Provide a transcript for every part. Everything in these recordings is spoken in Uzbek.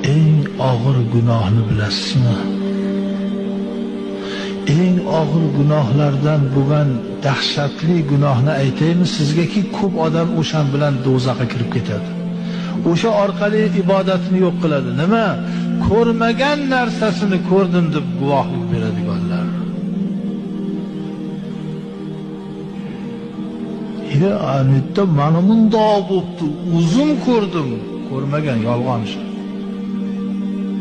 eng og'ir gunohni bilasizmi? Eng og'ir gunohlardan bo'lgan dahshatli gunohni aytaymi sizgaki, ko'p odam o'shan bilan do'zaxga kirib ketadi. O'sha orqali ibodatini yo'q qiladi. Nima? Ko'rmagan narsasini ko'rdim deb guvohlik beradiganlar. Anitda mana bundoq bo'pti, uzun ko'rdim, ko'rmagan, yolg'on ish.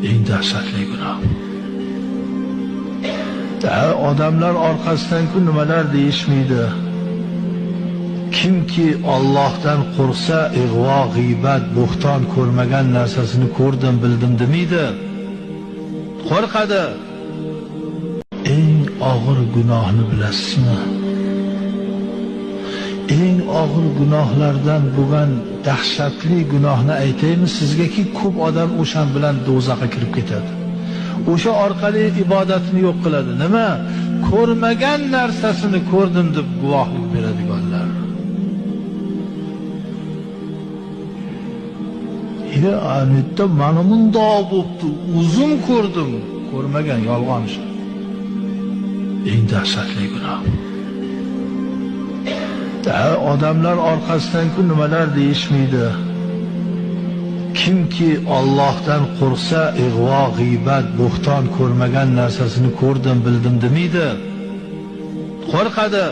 Eng dahshatli gunoh. Odamlar orqasidan-ku nimalar deyishmaydi. Kimki Allohdan qo'rqsa, ig'vo, g'iybat, bo'xton ko'rmagan narsasini ko'rdim, bildim demaydi. Qo'rqadi. Eng og'ir gunohni bilasizmi? Eng og'ir gunohlardan bo'lgan dahshatli gunohni aytaymi sizgaki, ko'p odam o'shan bilan do'zaxga kirib ketadi. O'sha orqali ibodatini yo'q qiladi. Nima? Ko'rmagan narsasini ko'rdim deb guvohlik beradiganlar. Anitda mana bundoq bo'pti, uzun ko'rdim, ko'rmagan, yolg'on ish. Eng dahshatli gunoh. Odamlar orqasidan-ku nimalar deyishmaydi. Kimki Allohdan qo'rqsa, ig'vo, g'iybat, bo'xton ko'rmagan narsasini ko'rdim, bildim demaydi. Qo'rqadi.